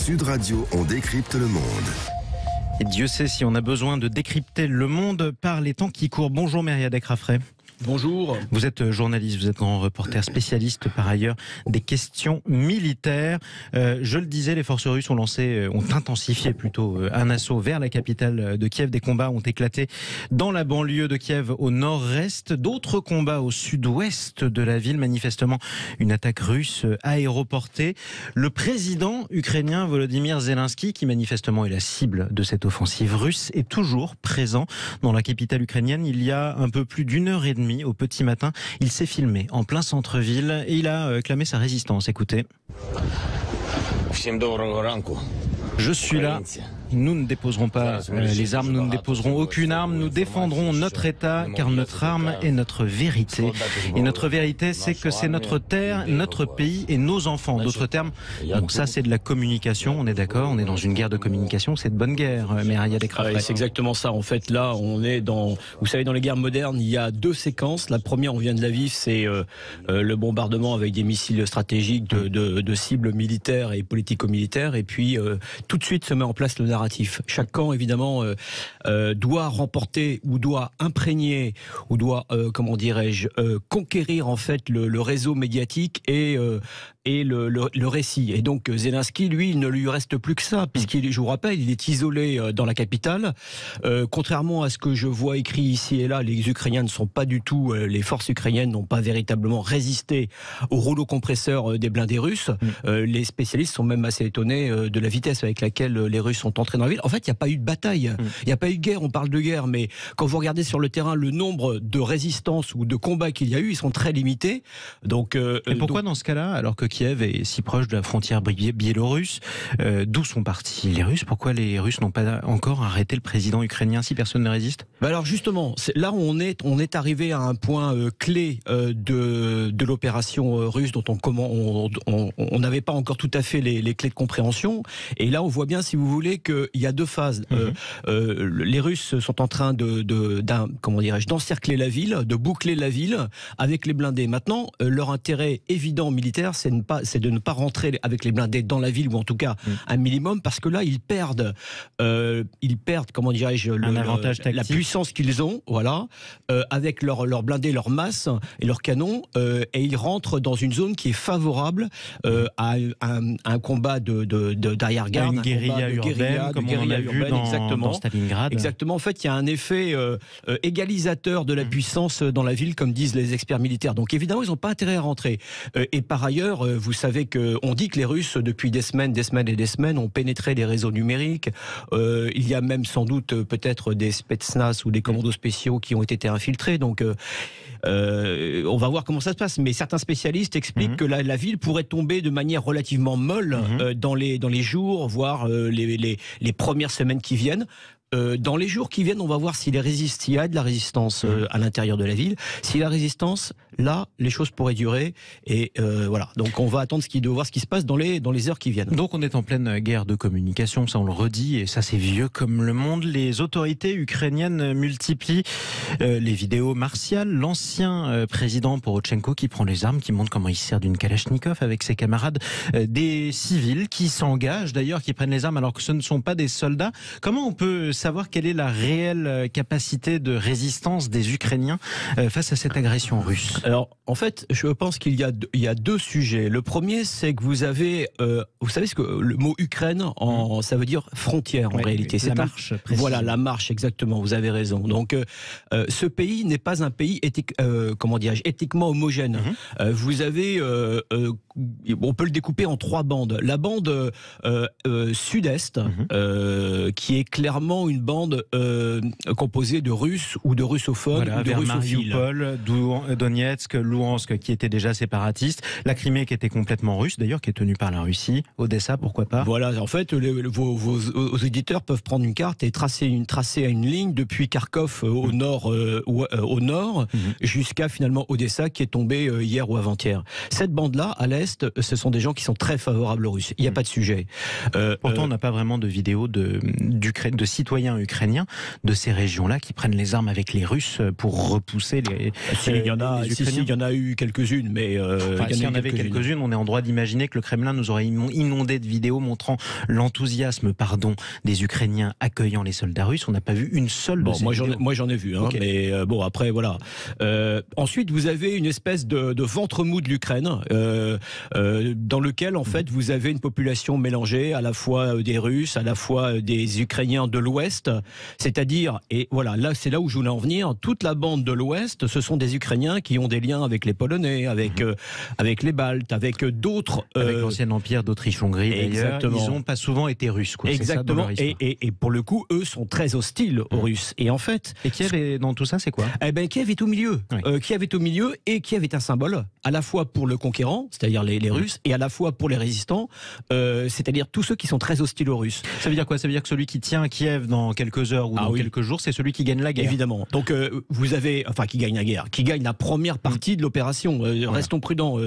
Sud Radio, on décrypte le monde. Et Dieu sait si on a besoin de décrypter le monde par les temps qui courent. Bonjour Mériadec Raffray. Bonjour. Vous êtes journaliste, vous êtes grand reporter spécialiste par ailleurs des questions militaires. Je le disais, les forces russes ont intensifié plutôt un assaut vers la capitale de Kiev. Des combats ont éclaté dans la banlieue de Kiev au nord-est. D'autres combats au sud-ouest de la ville. Manifestement, une attaque russe aéroportée. Le président ukrainien Volodymyr Zelensky, qui manifestement est la cible de cette offensive russe, est toujours présent dans la capitale ukrainienne. Il y a un peu plus d'une heure et demie au petit matin, il s'est filmé en plein centre-ville et il a clamé sa résistance. Écoutez. Je suis là. Nous ne déposerons pas les armes, nous ne déposerons aucune arme, nous défendrons notre État car notre arme est notre vérité. Et notre vérité, c'est que c'est notre terre, notre pays et nos enfants. D'autres termes, bon, ça c'est de la communication, on est d'accord, on est dans une guerre de communication, c'est de bonne guerre, Mériadec Raffray. C'est exactement ça. En fait, là, on est dans, vous savez, dans les guerres modernes, il y a deux séquences. La première, on vient de la vivre, c'est le bombardement avec des missiles stratégiques de cibles militaires et politico-militaires. Et puis, tout de suite se met en place le narratif. Chaque camp, évidemment, doit remporter ou doit imprégner ou doit, conquérir en fait le réseau médiatique et le récit. Et donc Zelensky, lui, il ne lui reste plus que ça, puisqu'il, je vous rappelle, il est isolé dans la capitale. Contrairement à ce que je vois écrit ici et là, les Ukrainiens ne sont pas du tout, les forces ukrainiennes n'ont pas véritablement résisté au rouleau compresseur des blindés russes. Les spécialistes sont même assez étonnés de la vitesse avec laquelle les Russes sont entrés dans la ville. En fait, il n'y a pas eu de bataille, il n'y a pas eu de guerre, on parle de guerre, mais quand vous regardez sur le terrain le nombre de résistances ou de combats qu'il y a eu, ils sont très limités. Donc, et pourquoi dans ce cas-là, alors que Kiev est si proche de la frontière biélorusse, d'où sont partis les Russes? Pourquoi les Russes n'ont pas encore arrêté le président ukrainien si personne ne résiste? Alors justement, là où on est arrivé à un point clé de l'opération russe dont on n'avait pas encore tout à fait les clés de compréhension. Et là, on voit bien, si vous voulez, qu'il y a deux phases. Les Russes sont en train d'encercler la ville, de boucler la ville avec les blindés. Maintenant, leur intérêt évident militaire, c'est de ne pas rentrer avec les blindés dans la ville, ou en tout cas un minimum, parce que là, ils perdent la puissance qu'ils ont, voilà, avec leurs blindés, leurs masses et leurs canons, et ils rentrent dans une zone qui est favorable à un combat d'arrière-garde, une guérilla urbaine, comme on a vu dans Stalingrad. Exactement. En fait, il y a un effet égalisateur de la puissance dans la ville, comme disent les experts militaires. Donc évidemment, ils n'ont pas intérêt à rentrer. Et par ailleurs, vous savez qu'on dit que les Russes, depuis des semaines et des semaines, ont pénétré les réseaux numériques. Il y a même sans doute peut-être des spetsnaz ou des commandos spéciaux qui ont été infiltrés. Donc on va voir comment ça se passe. Mais certains spécialistes expliquent que la ville pourrait tomber de manière relativement molle dans les jours, voire les premières semaines qui viennent. Dans les jours qui viennent, on va voir s'il y a de la résistance à l'intérieur de la ville. Si la résistance, là, les choses pourraient durer. Et voilà. Donc on va attendre de voir ce qui se passe dans les heures qui viennent. Donc on est en pleine guerre de communication, ça on le redit, et ça c'est vieux comme le monde. Les autorités ukrainiennes multiplient les vidéos martiales. L'ancien président Porochenko qui prend les armes, qui montre comment il se sert d'une Kalachnikov avec ses camarades, des civils qui s'engagent d'ailleurs, qui prennent les armes alors que ce ne sont pas des soldats. Comment on peut savoir quelle est la réelle capacité de résistance des Ukrainiens face à cette agression russe? Alors, en fait, je pense qu'il y a deux sujets. Le premier, c'est que vous savez ce que le mot Ukraine, ça veut dire frontière en réalité. C'est la marche. Voilà, la marche, exactement. Vous avez raison. Donc, ce pays n'est pas un pays éthiquement homogène. Vous avez, on peut le découper en trois bandes. La bande sud-est, qui est clairement une bande composée de Russes ou de russophones, voilà, ou de vers russophiles. Mariupol, Donetsk, Louhansk qui étaient déjà séparatistes, la Crimée qui était complètement russe d'ailleurs, qui est tenue par la Russie, Odessa pourquoi pas. Voilà, en fait vos éditeurs peuvent prendre une carte et tracer une ligne depuis Kharkov au nord jusqu'à finalement Odessa qui est tombée hier ou avant-hier. Cette bande-là à l'est, ce sont des gens qui sont très favorables aux Russes. Il n'y a pas de sujet. Pourtant on n'a pas vraiment de vidéos de citoyens citoyens ukrainiens de ces régions-là qui prennent les armes avec les Russes pour repousser les il y en a, les Ukrainiens. il y en a eu quelques-unes, mais S'il y en avait quelques-unes, on est en droit d'imaginer que le Kremlin nous aurait inondé de vidéos montrant l'enthousiasme des Ukrainiens accueillant les soldats russes. On n'a pas vu une seule de ces vidéos. Moi j'en ai vu, Okay. mais bon après voilà. Ensuite vous avez une espèce de ventre mou de l'Ukraine dans lequel en fait vous avez une population mélangée à la fois des Russes, à la fois des Ukrainiens de l'Ouest, c'est-à-dire, et voilà, là c'est là où je voulais en venir, toute la bande de l'Ouest, ce sont des Ukrainiens qui ont des liens avec les Polonais, avec les Baltes, avec d'autres... Avec l'ancien empire d'Autriche-Hongrie d'ailleurs, ils n'ont pas souvent été russes. Quoi. Exactement, et pour le coup, eux sont très hostiles aux Russes. Et en fait... Et Kiev est dans tout ça, c'est quoi? Eh ben, Kiev est au milieu. Oui. Kiev est au milieu, et Kiev est un symbole, à la fois pour le conquérant, c'est-à-dire les Russes, et à la fois pour les résistants, c'est-à-dire tous ceux qui sont très hostiles aux Russes. Ça veut dire quoi? Ça veut dire que celui qui tient Kiev dans quelques heures ou dans quelques jours, c'est celui qui gagne la guerre. Évidemment. Donc vous avez, enfin qui gagne la guerre, qui gagne la première partie de l'opération. Restons prudents.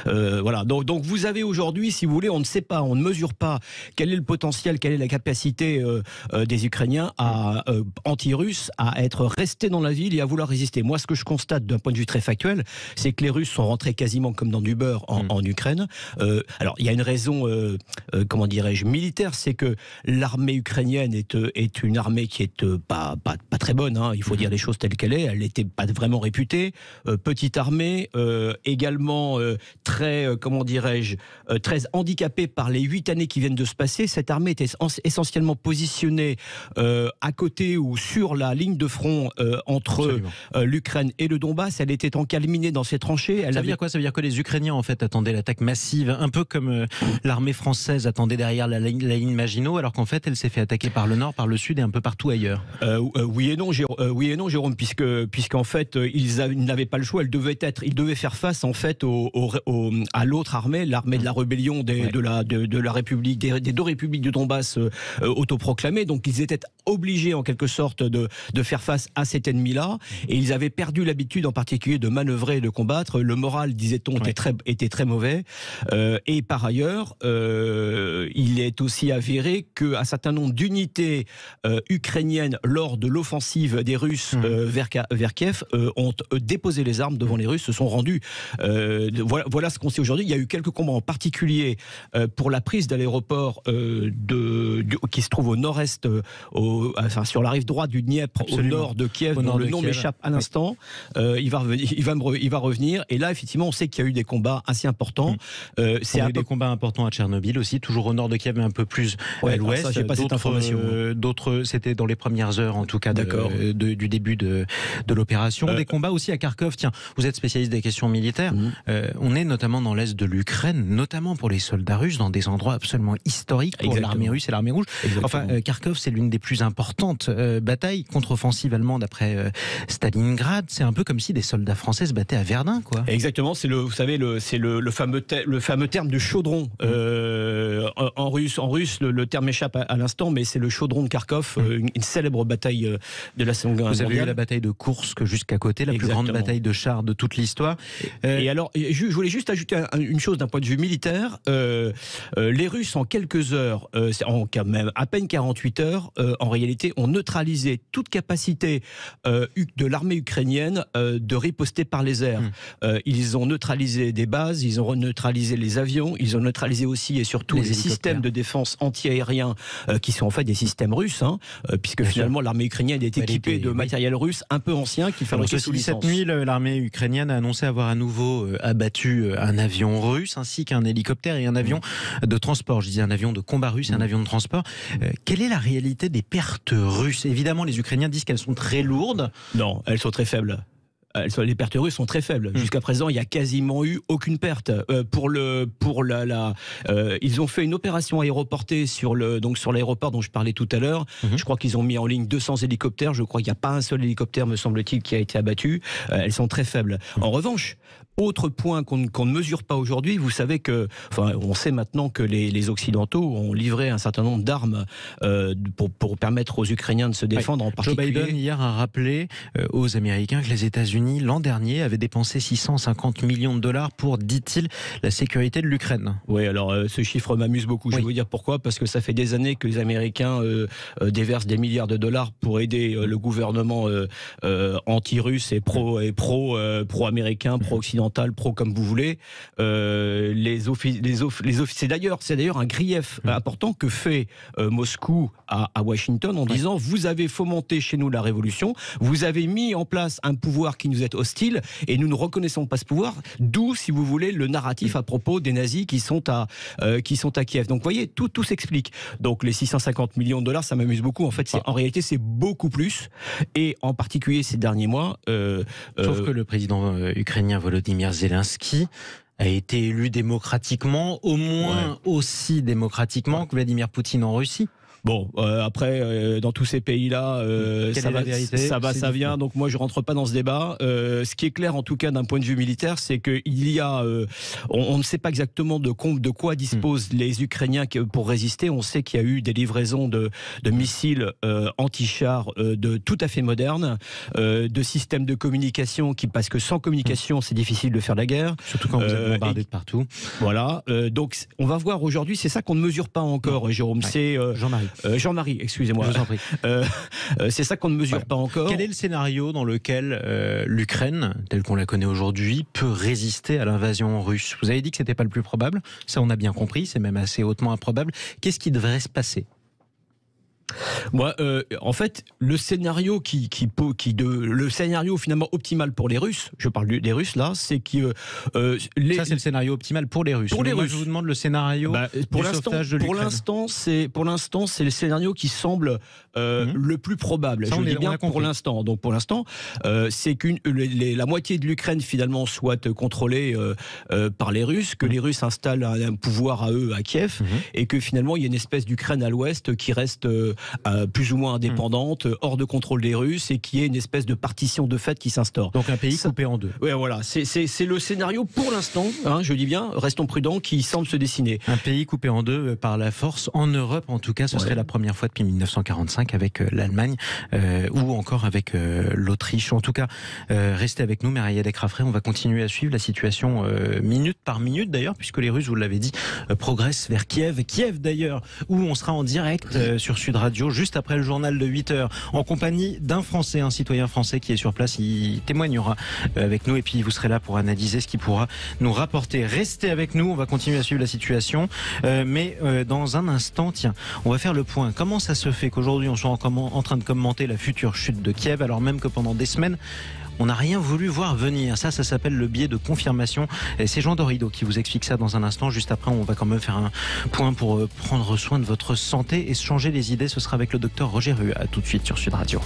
Voilà. Donc vous avez aujourd'hui, si vous voulez, on ne sait pas, on ne mesure pas quel est le potentiel, quelle est la capacité des Ukrainiens à anti-russes à être restés dans la ville et à vouloir résister. Moi, ce que je constate d'un point de vue très factuel, c'est que les Russes sont rentrés quasiment comme dans du beurre en Ukraine. Alors il y a une raison, comment dirais-je, militaire, c'est que l'armée ukrainienne est une armée qui est pas très bonne, hein, il faut dire les choses telles qu'elle est. Elle n'était pas vraiment réputée. Petite armée, également très, comment dirais-je, très handicapée par les 8 années qui viennent de se passer. Cette armée était essentiellement positionnée à côté ou sur la ligne de front entre l'Ukraine et le Donbass. Elle était encalminée dans ses tranchées. Ça veut dire quoi? Ça veut dire que les Ukrainiens en fait attendaient l'attaque massive, un peu comme l'armée française attendait derrière la ligne Maginot, alors qu'en fait elle s'est fait attaquer par le nord, par le sud et un peu partout ailleurs. Oui et non, Jérôme, puisqu'en fait ils n'avaient pas le choix. Ils devaient faire face en fait à l'autre armée, l'armée de la rébellion de la République, des deux républiques du Donbass autoproclamées. Donc ils étaient obligés en quelque sorte de faire face à cet ennemi-là, et ils avaient perdu l'habitude en particulier de manœuvrer et de combattre. Le moral, disait-on, était très mauvais. Et par ailleurs, il est aussi avéré qu'un certain nombre d'unités ukrainiennes lors de l'offensive des Russes vers Kiev ont déposé les armes devant les Russes, se sont rendus. Voilà ce qu'on sait aujourd'hui. Il y a eu quelques combats en particulier pour la prise de l'aéroport qui se trouve au nord-est, sur la rive droite du Dniepr, au nord de Kiev, dont le nom m'échappe à l'instant. Il va revenir. Et là, effectivement, on sait qu'il y a eu des combats assez importants. Il y a eu des combats importants à Tchernobyl aussi, toujours au nord de Kiev, mais un peu plus à l'ouest. J'ai pas cette information. D'autres, c'était dans les premières heures, en tout cas, du début de l'opération. Des combats aussi à Kharkov. Tiens, vous êtes spécialiste des questions militaires. On est notamment dans l'est de l'Ukraine, notamment pour les soldats russes, dans des endroits absolument historiques pour l'armée russe et l'armée rouge. Exactement. Enfin, Kharkov, c'est l'une des plus importantes batailles contre-offensive allemande après Stalingrad. C'est un peu comme si des soldats français se battaient à Verdun, quoi. Exactement. C'est le fameux terme du chaudron. En russe, le terme échappe à l'instant, mais c'est le chaudron de Kharkov, une célèbre bataille de la Seconde Guerre mondiale. Vous avez eu la bataille de Kursk jusqu'à côté, la plus grande bataille de chars de toute l'histoire. Et alors, je voulais juste ajouter une chose d'un point de vue militaire. Les Russes, en quelques heures, en quand même à peine 48 heures, en réalité, ont neutralisé toute capacité de l'armée ukrainienne de riposter par les airs. Ils ont neutralisé des bases, ils ont neutralisé les avions, ils ont neutralisé aussi et surtout les systèmes de défense anti-aériens qui sont en fait des systèmes russes, puisque finalement l'armée ukrainienne est équipée de matériel russe un peu ancien qui fabriquait sous licence. Cette nuit, l'armée ukrainienne a annoncé avoir à nouveau abattu un avion russe ainsi qu'un hélicoptère et un avion de transport. Je disais un avion de combat russe et un avion de transport. Quelle est la réalité des pertes russes? Évidemment, les Ukrainiens disent qu'elles sont très lourdes. Non, elles sont très faibles. Les pertes russes sont très faibles. Jusqu'à présent, il n'y a quasiment eu aucune perte. Ils ont fait une opération aéroportée sur l'aéroport dont je parlais tout à l'heure. Je crois qu'ils ont mis en ligne 200 hélicoptères. Je crois qu'il n'y a pas un seul hélicoptère, me semble-t-il, qui a été abattu. Elles sont très faibles. En revanche, Autre point qu'on ne mesure pas aujourd'hui, vous savez que, enfin, on sait maintenant que les Occidentaux ont livré un certain nombre d'armes pour permettre aux Ukrainiens de se défendre, en particulier. Joe Biden hier a rappelé aux Américains que les États-Unis l'an dernier avaient dépensé 650 millions de dollars pour, dit-il, la sécurité de l'Ukraine. Oui, alors ce chiffre m'amuse beaucoup. Je vais vous dire pourquoi. Parce que ça fait des années que les Américains déversent des milliards de dollars pour aider le gouvernement anti-russe et pro-américain, pro-occidental, pro comme vous voulez. C'est d'ailleurs un grief important que fait Moscou à Washington en disant vous avez fomenté chez nous la révolution, vous avez mis en place un pouvoir qui nous est hostile et nous ne reconnaissons pas ce pouvoir, d'où, si vous voulez, le narratif à propos des nazis qui sont à Kiev. Donc vous voyez, tout s'explique. Donc les 650 millions de dollars, ça m'amuse beaucoup. En fait, en réalité, c'est beaucoup plus. Et en particulier ces derniers mois... Sauf que le président ukrainien Volodymyr Zelensky a été élu démocratiquement, au moins aussi démocratiquement que Vladimir Poutine en Russie. Bon, après, dans tous ces pays-là, ça vient. Donc moi, je rentre pas dans ce débat. Ce qui est clair, en tout cas, d'un point de vue militaire, c'est qu'il y a, on ne sait pas exactement de quoi disposent les Ukrainiens pour résister. On sait qu'il y a eu des livraisons de missiles anti-chars tout à fait modernes, de systèmes de communication parce que sans communication, c'est difficile de faire la guerre. Surtout quand vous êtes bombardé de partout. Voilà. Donc, on va voir aujourd'hui. C'est ça qu'on ne mesure pas encore, Jérôme. C'est Jean-Marie, excusez-moi. Je vous en prie. C'est ça qu'on ne mesure pas encore. Quel est le scénario dans lequel l'Ukraine, telle qu'on la connaît aujourd'hui, peut résister à l'invasion russe? Vous avez dit que c'était pas le plus probable. Ça, on a bien compris. C'est même assez hautement improbable. Qu'est-ce qui devrait se passer? Moi, en fait, le scénario le scénario finalement optimal pour les Russes, je parle des Russes là, c'est que ça c'est le scénario optimal pour les Russes. Pour les Russes, je vous demande le scénario du sauvetage de l'Ukraine. Pour l'instant, c'est le scénario qui semble le plus probable. Ça, je dis bien pour l'instant. Donc pour l'instant, c'est que la moitié de l'Ukraine finalement soit contrôlée par les Russes, que les Russes installent un pouvoir à eux à Kiev, et que finalement il y a une espèce d'Ukraine à l'ouest qui reste plus ou moins indépendante, hors de contrôle des Russes, et qui est une espèce de partition de fait qui s'instaure. Donc un pays coupé en deux. Oui, voilà. C'est le scénario pour l'instant, je dis bien, restons prudents, qui semble se dessiner. Un pays coupé en deux par la force, en Europe en tout cas, ce serait la première fois depuis 1945 avec l'Allemagne ou encore avec l'Autriche. En tout cas, restez avec nous, Mireille Decrafré, on va continuer à suivre la situation minute par minute d'ailleurs, puisque les Russes, vous l'avez dit, progressent vers Kiev. Kiev d'ailleurs, où on sera en direct sur Sud Radio juste après le journal de 8h en compagnie d'un Français, un citoyen français qui est sur place. Il témoignera avec nous et puis vous serez là pour analyser ce qu'il pourra nous rapporter. Restez avec nous, on va continuer à suivre la situation mais dans un instant, tiens, on va faire le point. Comment ça se fait qu'aujourd'hui on soit en train de commenter la future chute de Kiev alors même que pendant des semaines on n'a rien voulu voir venir? Ça s'appelle le biais de confirmation. Et c'est Jean Dorido qui vous explique ça dans un instant. Juste après, on va quand même faire un point pour prendre soin de votre santé et se changer les idées. Ce sera avec le docteur Roger Rua. À tout de suite sur Sud Radio.